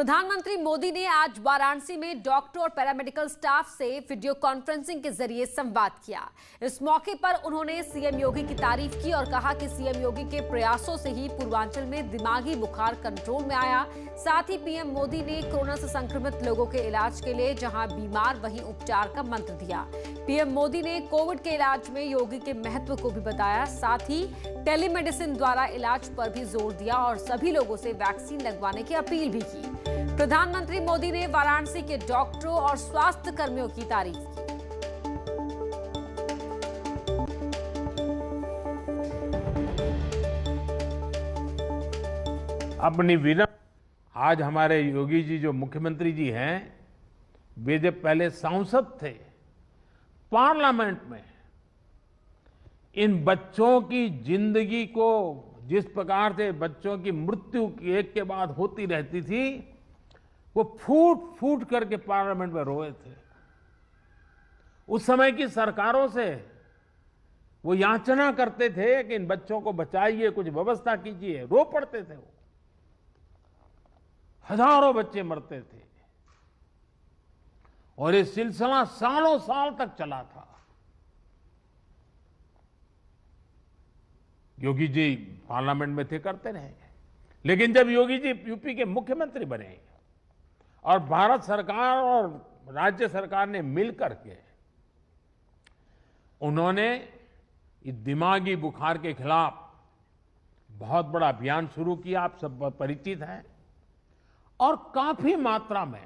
प्रधानमंत्री मोदी ने आज वाराणसी में डॉक्टर और पैरामेडिकल स्टाफ से वीडियो कॉन्फ्रेंसिंग के जरिए संवाद किया। इस मौके पर उन्होंने सीएम योगी की तारीफ की और कहा कि सीएम योगी के प्रयासों से ही पूर्वांचल में दिमागी बुखार कंट्रोल में आया। साथ ही पीएम मोदी ने कोरोना से संक्रमित लोगों के इलाज के लिए जहां बीमार वहीं उपचार का मंत्र दिया। पीएम मोदी ने कोविड के इलाज में योगी के महत्व को भी बताया। साथ ही टेलीमेडिसिन द्वारा इलाज पर भी जोर दिया और सभी लोगों से वैक्सीन लगवाने की अपील भी की। प्रधानमंत्री मोदी ने वाराणसी के डॉक्टरों और स्वास्थ्य कर्मियों की तारीफ की। अपनी विनम्र आज हमारे योगी जी जो मुख्यमंत्री जी हैं, वे जब पहले सांसद थे पार्लियामेंट में, इन बच्चों की जिंदगी को जिस प्रकार से बच्चों की मृत्यु एक के बाद होती रहती थी, वो फूट फूट करके पार्लियामेंट में रोए थे। उस समय की सरकारों से वो याचना करते थे कि इन बच्चों को बचाइए, कुछ व्यवस्था कीजिए, रो पड़ते थे। वो हजारों बच्चे मरते थे और ये सिलसिला सालों साल तक चला था। योगी जी पार्लियामेंट में थे, करते रहे। लेकिन जब योगी जी यूपी के मुख्यमंत्री बने और भारत सरकार और राज्य सरकार ने मिलकर के उन्होंने इस दिमागी बुखार के खिलाफ बहुत बड़ा अभियान शुरू किया। आप सब परिचित हैं। और काफी मात्रा में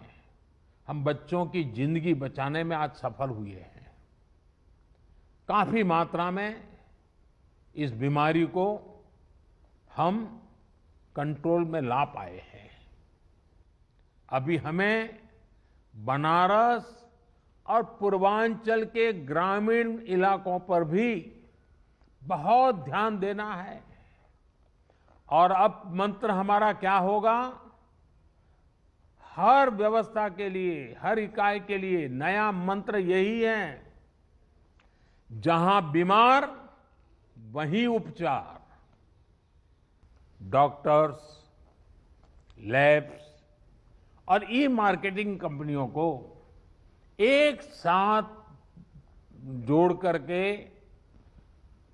हम बच्चों की जिंदगी बचाने में आज सफल हुए हैं। काफी मात्रा में इस बीमारी को हम कंट्रोल में ला पाए हैं। अभी हमें बनारस और पूर्वांचल के ग्रामीण इलाकों पर भी बहुत ध्यान देना है। और अब मंत्र हमारा क्या होगा? हर व्यवस्था के लिए, हर इकाई के लिए नया मंत्र यही है, जहां बीमार वहीं उपचार। डॉक्टर्स, लैब्स और ई मार्केटिंग कंपनियों को एक साथ जोड़ करके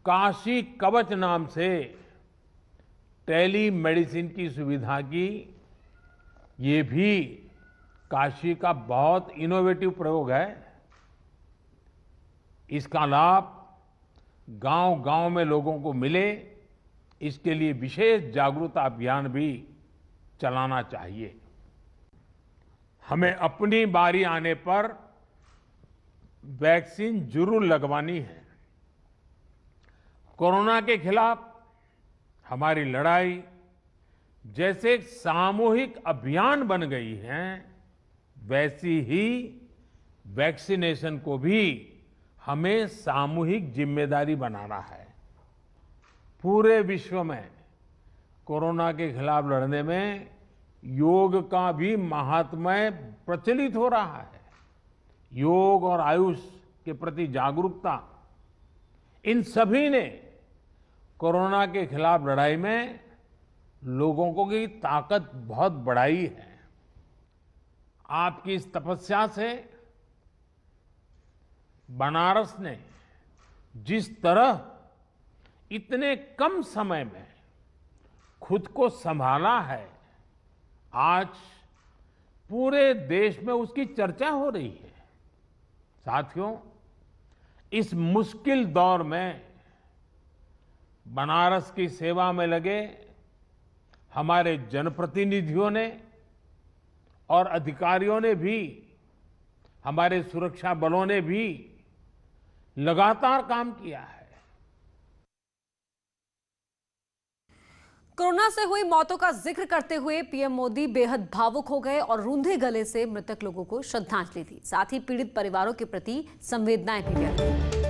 काशी कवच नाम से टेली मेडिसिन की सुविधा की, ये भी काशी का बहुत इनोवेटिव प्रयोग है। इसका लाभ गांव-गांव में लोगों को मिले, इसके लिए विशेष जागरूकता अभियान भी चलाना चाहिए। हमें अपनी बारी आने पर वैक्सीन जरूर लगवानी है। कोरोना के खिलाफ हमारी लड़ाई जैसे एक सामूहिक अभियान बन गई है, वैसी ही वैक्सीनेशन को भी हमें सामूहिक जिम्मेदारी बनाना है। पूरे विश्व में कोरोना के खिलाफ लड़ने में योग का भी महात्म्य प्रचलित हो रहा है। योग और आयुष के प्रति जागरूकता, इन सभी ने कोरोना के खिलाफ लड़ाई में लोगों को की ताकत बहुत बढ़ाई है। आपकी इस तपस्या से बनारस ने जिस तरह इतने कम समय में खुद को संभाला है, आज पूरे देश में उसकी चर्चा हो रही है। साथियों, इस मुश्किल दौर में बनारस की सेवा में लगे हमारे जनप्रतिनिधियों ने और अधिकारियों ने भी, हमारे सुरक्षा बलों ने भी लगातार काम किया है। कोरोना से हुई मौतों का जिक्र करते हुए पीएम मोदी बेहद भावुक हो गए और रूंधे गले से मृतक लोगों को श्रद्धांजलि दी। साथ ही पीड़ित परिवारों के प्रति संवेदनाएं भी व्यक्त की।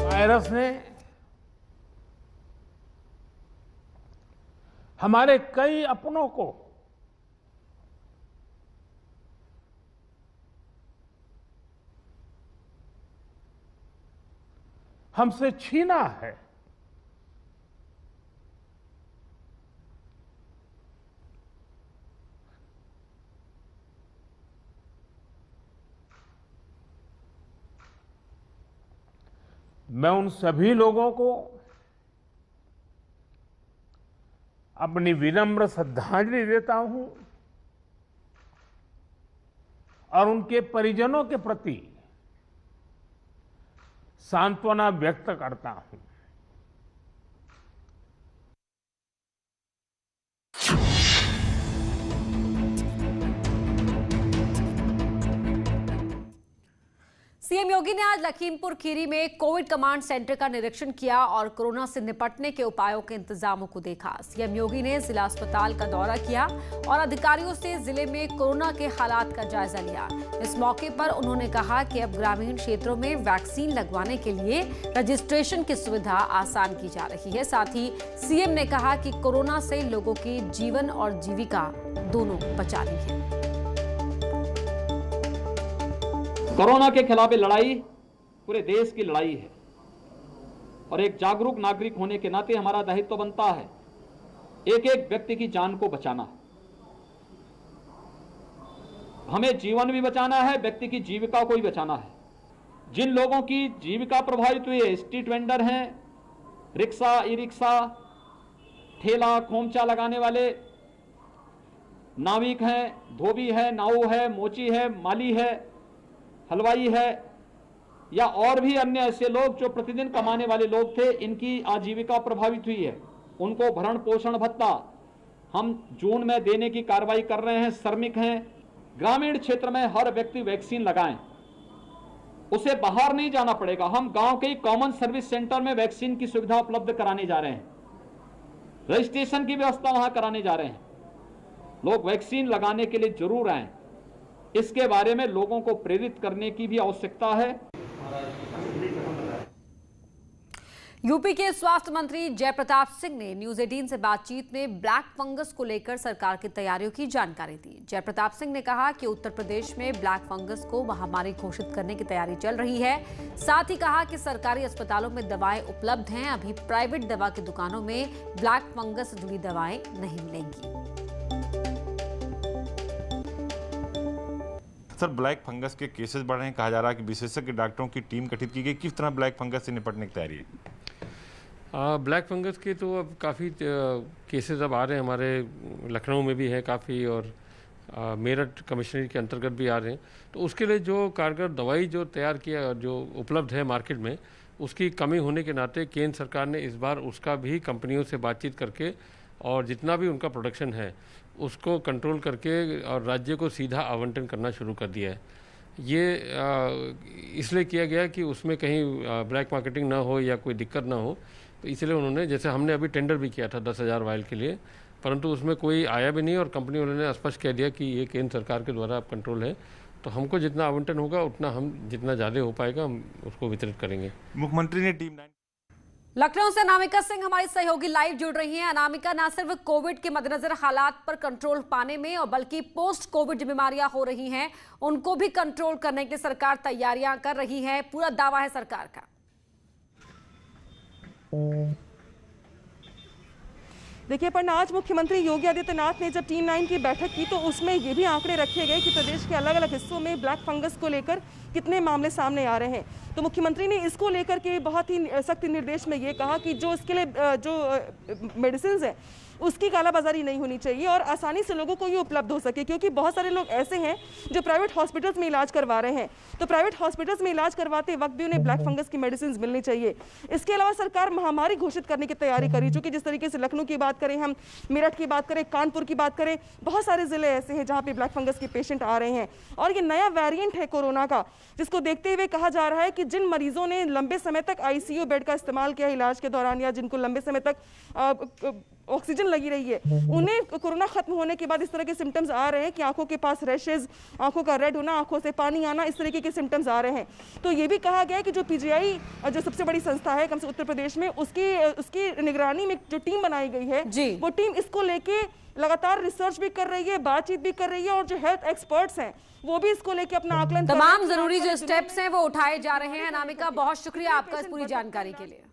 वायरस ने हमारे कई अपनों को हमसे छीना है। मैं उन सभी लोगों को अपनी विनम्र श्रद्धांजलि देता हूं और उनके परिजनों के प्रति सांत्वना व्यक्त करता हूं। सीएम योगी ने आज लखीमपुर खीरी में कोविड कमांड सेंटर का निरीक्षण किया और कोरोना से निपटने के उपायों के इंतजामों को देखा। सीएम योगी ने जिला अस्पताल का दौरा किया और अधिकारियों से जिले में कोरोना के हालात का जायजा लिया। इस मौके पर उन्होंने कहा कि अब ग्रामीण क्षेत्रों में वैक्सीन लगवाने के लिए रजिस्ट्रेशन की सुविधा आसान की जा रही है। साथ ही सीएम ने कहा कि कोरोना से लोगों की जीवन और जीविका दोनों बचा रही है। कोरोना के खिलाफ लड़ाई पूरे देश की लड़ाई है और एक जागरूक नागरिक होने के नाते हमारा दायित्व बनता है एक एक व्यक्ति की जान को बचाना। हमें जीवन भी बचाना है, व्यक्ति की जीविका को भी बचाना है। जिन लोगों की जीविका प्रभावित हुई है, स्ट्रीट वेंडर हैं, रिक्शा, ई रिक्शा, ठेला खोमचा लगाने वाले, नाविक हैं, धोबी है, नाऊ है, मोची है, माली है, हलवाई है या और भी अन्य ऐसे लोग जो प्रतिदिन कमाने वाले लोग थे, इनकी आजीविका प्रभावित हुई है। उनको भरण पोषण भत्ता हम जून में देने की कार्रवाई कर रहे हैं। श्रमिक हैं, ग्रामीण क्षेत्र में हर व्यक्ति वैक्सीन लगाएं, उसे बाहर नहीं जाना पड़ेगा। हम गांव के कॉमन सर्विस सेंटर में वैक्सीन की सुविधा उपलब्ध कराने जा रहे हैं, रजिस्ट्रेशन की व्यवस्था वहां कराने जा रहे हैं। लोग वैक्सीन लगाने के लिए जरूर आएं। इसके बारे में लोगों को प्रेरित करने की भी आवश्यकता है। यूपी के स्वास्थ्य मंत्री जयप्रताप सिंह ने न्यूज 18 से बातचीत में ब्लैक फंगस को लेकर सरकार की तैयारियों की जानकारी दी। जयप्रताप सिंह ने कहा कि उत्तर प्रदेश में ब्लैक फंगस को महामारी घोषित करने की तैयारी चल रही है। साथ ही कहा कि सरकारी अस्पतालों में दवाएं उपलब्ध हैं, अभी प्राइवेट दवा की दुकानों में ब्लैक फंगस से जुड़ी दवाएं नहीं मिलेंगी। सर, ब्लैक फंगस के केसेस बढ़ रहे हैं, कहा जा रहा है कि विशेषज्ञ डॉक्टरों की टीम गठित की गई। किस तरह ब्लैक फंगस से निपटने की तैयारी है? ब्लैक फंगस के तो अब काफ़ी केसेस अब आ रहे हैं, हमारे लखनऊ में भी है काफ़ी और मेरठ कमिश्नरी के अंतर्गत भी आ रहे हैं। तो उसके लिए जो कारगर दवाई जो तैयार किया जो उपलब्ध है मार्केट में, उसकी कमी होने के नाते केंद्र सरकार ने इस बार उसका भी कंपनियों से बातचीत करके और जितना भी उनका प्रोडक्शन है उसको कंट्रोल करके और राज्य को सीधा आवंटन करना शुरू कर दिया है। ये इसलिए किया गया कि उसमें कहीं ब्लैक मार्केटिंग ना हो या कोई दिक्कत ना हो, तो इसलिए उन्होंने, जैसे हमने अभी टेंडर भी किया था 10,000 वायल के लिए, परंतु उसमें कोई आया भी नहीं और कंपनी उन्होंने स्पष्ट कह दिया कि ये केंद्र सरकार के द्वारा अब कंट्रोल है, तो हमको जितना आवंटन होगा उतना हम जितना ज़्यादा हो पाएगा हम उसको वितरित करेंगे। मुख्यमंत्री ने टीम 9 लखनऊ से अनामिका सिंह हमारी सहयोगी लाइव जुड़ रही हैं। अनामिका, न सिर्फ कोविड के मद्देनजर हालात पर कंट्रोल पाने में और बल्कि पोस्ट कोविड जो बीमारियां हो रही हैं उनको भी कंट्रोल करने के लिए सरकार तैयारियां कर रही है, पूरा दावा है सरकार का। देखिए पर आज मुख्यमंत्री योगी आदित्यनाथ ने जब टीम 9 की बैठक की तो उसमें ये भी आंकड़े रखे गए कि प्रदेश के अलग अलग हिस्सों में ब्लैक फंगस को लेकर कितने मामले सामने आ रहे हैं। तो मुख्यमंत्री ने इसको लेकर के बहुत ही सख्त निर्देश में ये कहा कि जो इसके लिए जो मेडिसिन है उसकी कालाबाजारी नहीं होनी चाहिए और आसानी से लोगों को ये उपलब्ध हो सके, क्योंकि बहुत सारे लोग ऐसे हैं जो प्राइवेट हॉस्पिटल्स में इलाज करवा रहे हैं। तो प्राइवेट हॉस्पिटल्स में इलाज करवाते वक्त भी उन्हें ब्लैक फंगस की मेडिसिन मिलनी चाहिए। इसके अलावा सरकार महामारी घोषित करने की तैयारी करी, चूंकि जिस तरीके से लखनऊ की बात करें, हम मेरठ की बात करें, कानपुर की बात करें, बहुत सारे जिले ऐसे हैं जहाँ पे ब्लैक फंगस के पेशेंट आ रहे हैं। और ये नया वेरिएंट है कोरोना का, जिसको देखते हुए कहा जा रहा है कि जिन मरीजों ने लंबे समय तक आईसीयू बेड का इस्तेमाल किया इलाज के दौरान या जिनको लंबे समय तक ऑक्सीजन लगी रही है, उन्हें कोरोना खत्म होने के बाद इस तरह के सिम्टम्स आ रहे हैं कि आंखों के पास रैशेज, आंखों का रेड होना, आंखों से पानी आना, इस तरीके के सिम्टम्स आ रहे हैं। तो ये भी कहा गया है कि जो पीजीआई जो सबसे बड़ी संस्था है कम से उत्तर प्रदेश में, उसकी निगरानी में जो टीम बनाई गई है वो टीम इसको लेके लगातार रिसर्च भी कर रही है, बातचीत भी कर रही है और जो हेल्थ एक्सपर्ट्स हैं वो भी इसको लेके अपना आकलन तमाम जरूरी जो स्टेप्स हैं वो उठाए जा रहे हैं। अनामिका, बहुत शुक्रिया आपका इस पूरी जानकारी के लिए।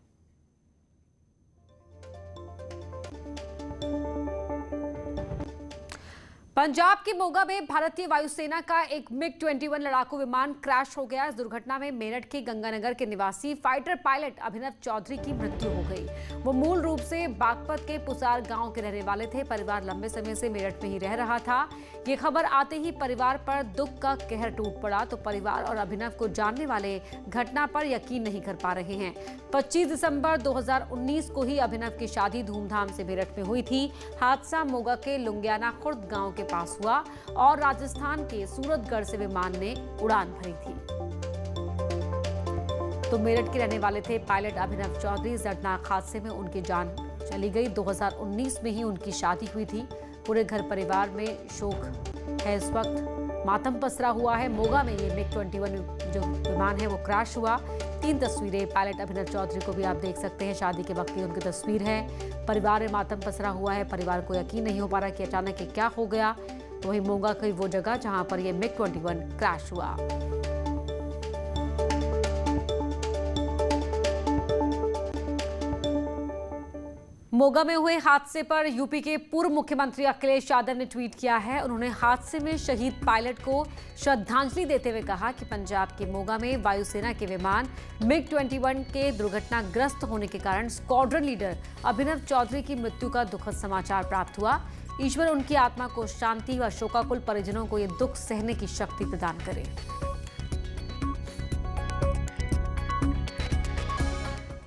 पंजाब के मोगा में भारतीय वायुसेना का एक MiG-21 लड़ाकू विमान क्रैश हो गया। इस दुर्घटना में मेरठ के गंगानगर के निवासी फाइटर पायलट अभिनव चौधरी की मृत्यु हो गई। वो मूल रूप से बागपत के पुसार गांव के रहने वाले थे। परिवार लंबे समय से मेरठ में ही रह रहा था। ये खबर आते ही परिवार पर दुख का कहर टूट पड़ा तो परिवार और अभिनव को जानने वाले घटना पर यकीन नहीं कर पा रहे हैं। 25 दिसंबर 2019 को ही अभिनव की शादी धूमधाम से मेरठ में हुई थी। हादसा मोगा के लुंगियाना खुर्द गांव के पास हुआ और राजस्थान के सूरतगढ़ से विमान ने उड़ान भरी थी। तो मेरठ के रहने वाले थे पायलट अभिनव चौधरी। दर्दनाक हादसे में उनकी जान चली गई। 2019 में ही उनकी शादी हुई थी। पूरे घर परिवार में शोक है। इस वक्त मातम पसरा हुआ है। मोगा में ये MiG-21 जो विमान है वो क्रैश हुआ। 3 तस्वीरें पायलट अभिनव चौधरी को भी आप देख सकते हैं। शादी के वक्त की उनकी तस्वीर है। परिवार में मातम पसरा हुआ है। परिवार को यकीन नहीं हो पा रहा कि अचानक ये क्या हो गया। तो वही मोगा की वो जगह जहां पर ये MiG-21 क्रैश हुआ। मोगा में हुए हादसे पर यूपी के पूर्व मुख्यमंत्री अखिलेश यादव ने ट्वीट किया है। उन्होंने हादसे में शहीद पायलट को श्रद्धांजलि देते हुए कहा कि पंजाब के मोगा में वायुसेना के विमान MiG-21 के दुर्घटनाग्रस्त होने के कारण स्क्वाड्रन लीडर अभिनव चौधरी की मृत्यु का दुखद समाचार प्राप्त हुआ। ईश्वर उनकी आत्मा को शांति व शोकाकुल परिजनों को ये दुख सहने की शक्ति प्रदान करे।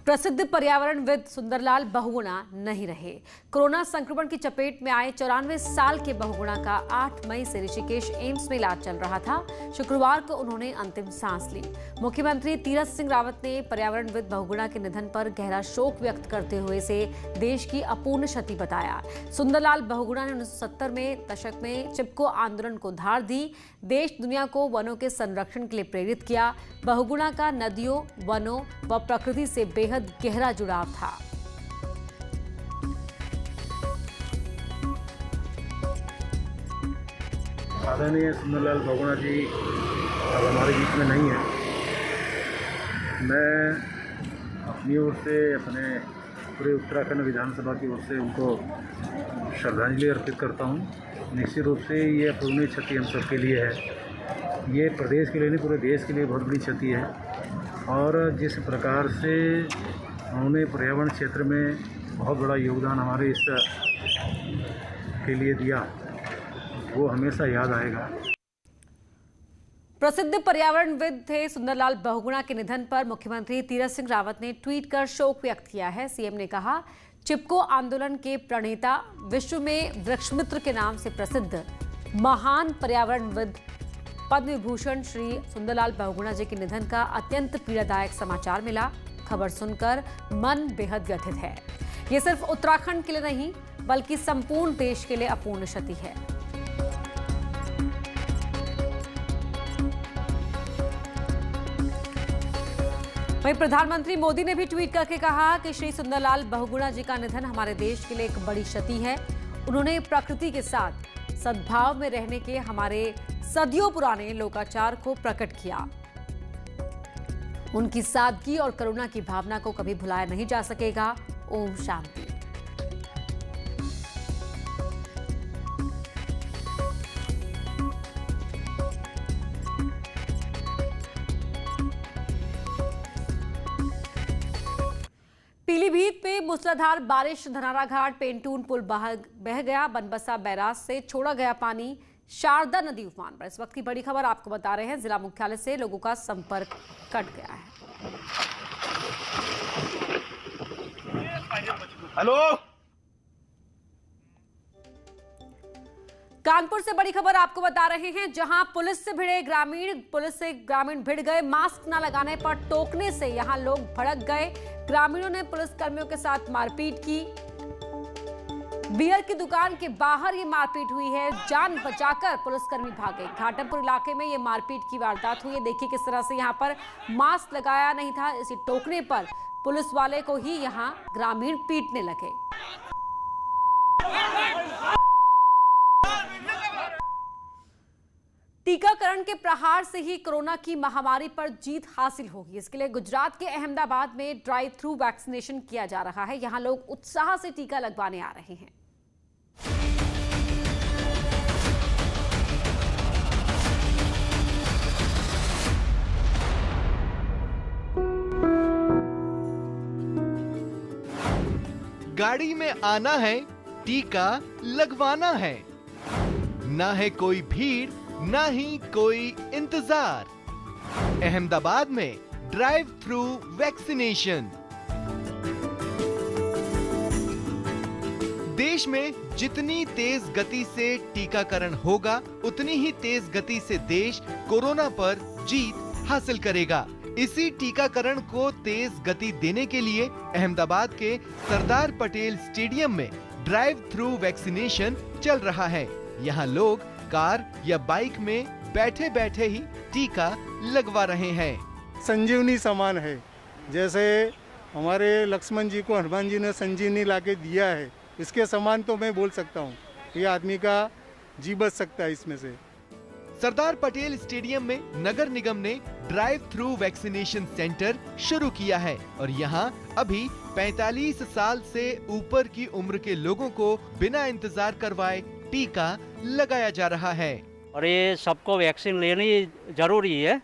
प्रसिद्ध पर्यावरणविद सुंदरलाल बहुगुणा नहीं रहे। कोरोना संक्रमण की चपेट में आए 94 साल के बहुगुणा का 8 मई से ऋषिकेश एम्स में इलाज चल रहा था। शुक्रवार को उन्होंने अंतिम सांस ली। मुख्यमंत्री तीरथ सिंह रावत ने पर्यावरणविद बहुगुणा के निधन पर गहरा शोक व्यक्त करते हुए इसे देश की अपूर्ण क्षति बताया। सुंदरलाल बहुगुणा ने 1970 में दशक में चिपको आंदोलन को धार दी। देश दुनिया को वनों के संरक्षण के लिए प्रेरित किया। बहुगुणा का नदियों, वनों व प्रकृति से बेहद गहरा जुड़ाव था। आदरणीय सुंदरलाल बहुगुणा जी अब हमारे बीच में नहीं है। मैं अपनी ओर से, अपने पूरे उत्तराखंड विधानसभा की ओर से उनको श्रद्धांजलि अर्पित करता हूँ। निश्चित रूप से ये अपूर्णीय क्षति हम सबके लिए है। ये प्रदेश के लिए नहीं, पूरे देश के लिए बहुत बड़ी क्षति है। और जिस प्रकार से उन्होंने पर्यावरण क्षेत्र में बहुत बड़ा योगदान हमारे इस के लिए दिया, वो हमेशा याद आएगा। प्रसिद्ध पर्यावरणविद थे सुंदरलाल बहुगुणा के निधन पर मुख्यमंत्री तीरथ सिंह रावत ने ट्वीट कर शोक व्यक्त किया है। सीएम ने कहा, चिपको आंदोलन के प्रणेता, विश्व में वृक्षमित्र के नाम से प्रसिद्ध महान पर्यावरणविद पद्म विभूषण श्री सुंदरलाल बहुगुणा जी के निधन का अत्यंत पीड़ादायक समाचार मिला। खबर सुनकर मन बेहद व्यथित है। ये सिर्फ उत्तराखंड के लिए नहीं बल्कि संपूर्ण देश के लिए अपूर्ण क्षति है। वहीं प्रधानमंत्री मोदी ने भी ट्वीट करके कहा कि श्री सुंदरलाल बहुगुणा जी का निधन हमारे देश के लिए एक बड़ी क्षति है। उन्होंने प्रकृति के साथ सद्भाव में रहने के हमारे सदियों पुराने लोकाचार को प्रकट किया। उनकी सादगी और करुणा की भावना को कभी भुलाया नहीं जा सकेगा। ओम शांति। पीलीभीत में मूसलाधार बारिश, धनारा घाट पेंटून पुल बह गया। बनबसा बैराज से छोड़ा गया पानी। शारदा नदी उफान पर। इस वक्त की बड़ी खबर आपको बता रहे हैं। जिला मुख्यालय से लोगों का संपर्क कट गया है। हेलो, कानपुर से बड़ी खबर आपको बता रहे हैं, जहां पुलिस से ग्रामीण भिड़ गए। मास्क न लगाने पर टोकने से यहां लोग भड़क गए। ग्रामीणों ने पुलिस कर्मियों के साथ मारपीट की। बियर की दुकान के बाहर ये मारपीट हुई है। जान बचाकर पुलिसकर्मी भागे। घाटमपुर इलाके में ये मारपीट की वारदात हुई है। देखिए किस तरह से यहाँ पर मास्क लगाया नहीं था, इसी टोकने पर पुलिस वाले को ही यहाँ ग्रामीण पीटने लगे। टीकाकरण के प्रहार से ही कोरोना की महामारी पर जीत हासिल होगी। इसके लिए गुजरात के अहमदाबाद में ड्राइव थ्रू वैक्सीनेशन किया जा रहा है। यहाँ लोग उत्साह से टीका लगवाने आ रहे हैं। गाड़ी में आना है, टीका लगवाना है। ना है कोई भीड़, ना ही कोई इंतजार। अहमदाबाद में ड्राइव थ्रू वैक्सीनेशन। देश में जितनी तेज गति से टीकाकरण होगा, उतनी ही तेज गति से देश कोरोना पर जीत हासिल करेगा। इसी टीकाकरण को तेज गति देने के लिए अहमदाबाद के सरदार पटेल स्टेडियम में ड्राइव थ्रू वैक्सीनेशन चल रहा है। यहाँ लोग कार या बाइक में बैठे बैठे ही टीका लगवा रहे हैं। संजीवनी समान है, जैसे हमारे लक्ष्मण जी को हनुमान जी ने संजीवनी लाके दिया है, इसके समान तो मैं बोल सकता हूँ। ये आदमी का जी बच सकता है इसमें से। सरदार पटेल स्टेडियम में नगर निगम ने ड्राइव थ्रू वैक्सीनेशन सेंटर शुरू किया है और यहाँ अभी 45 साल से ऊपर की उम्र के लोगों को बिना इंतजार करवाए टीका लगाया जा रहा है। और ये सबको वैक्सीन लेनी जरूरी है,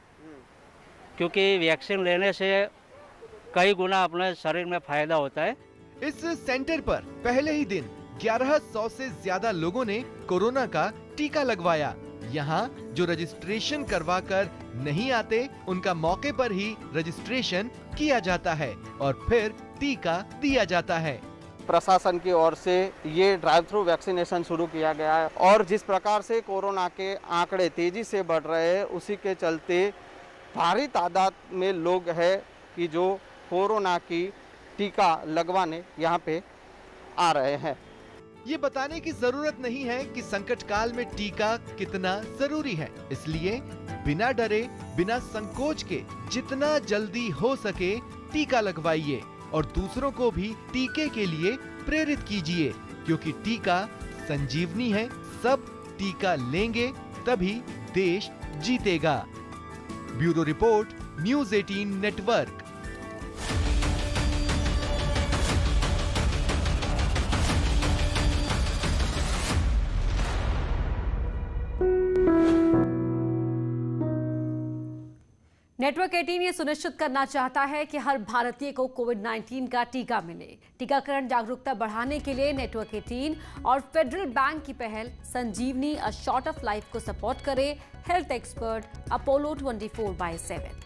क्योंकि वैक्सीन लेने से कई गुना अपने शरीर में फायदा होता है। इस सेंटर पर पहले ही दिन 1100 से ज्यादा लोगों ने कोरोना का टीका लगवाया। यहाँ जो रजिस्ट्रेशन करवा कर नहीं आते, उनका मौके पर ही रजिस्ट्रेशन किया जाता है और फिर टीका दिया जाता है। प्रशासन की ओर से ये ड्राइव थ्रू वैक्सीनेशन शुरू किया गया है और जिस प्रकार से कोरोना के आंकड़े तेजी से बढ़ रहे हैं, उसी के चलते भारी तादाद में लोग हैं कि जो कोरोना की टीका लगवाने यहाँ पे आ रहे हैं। ये बताने की जरूरत नहीं है कि संकट काल में टीका कितना जरूरी है, इसलिए बिना डरे, बिना संकोच के जितना जल्दी हो सके टीका लगवाइए और दूसरों को भी टीके के लिए प्रेरित कीजिए, क्योंकि टीका संजीवनी है। सब टीका लेंगे तभी देश जीतेगा। Bureau report, news 18 network. Network 18 ये सुनिश्चित करना चाहता है कि हर भारतीय को कोविड-19 का टीका मिले। टीकाकरण जागरूकता बढ़ाने के लिए नेटवर्क 18 और फेडरल बैंक की पहल संजीवनी अ शॉट ऑफ लाइफ को सपोर्ट करे। Health expert, Apollo 24/7।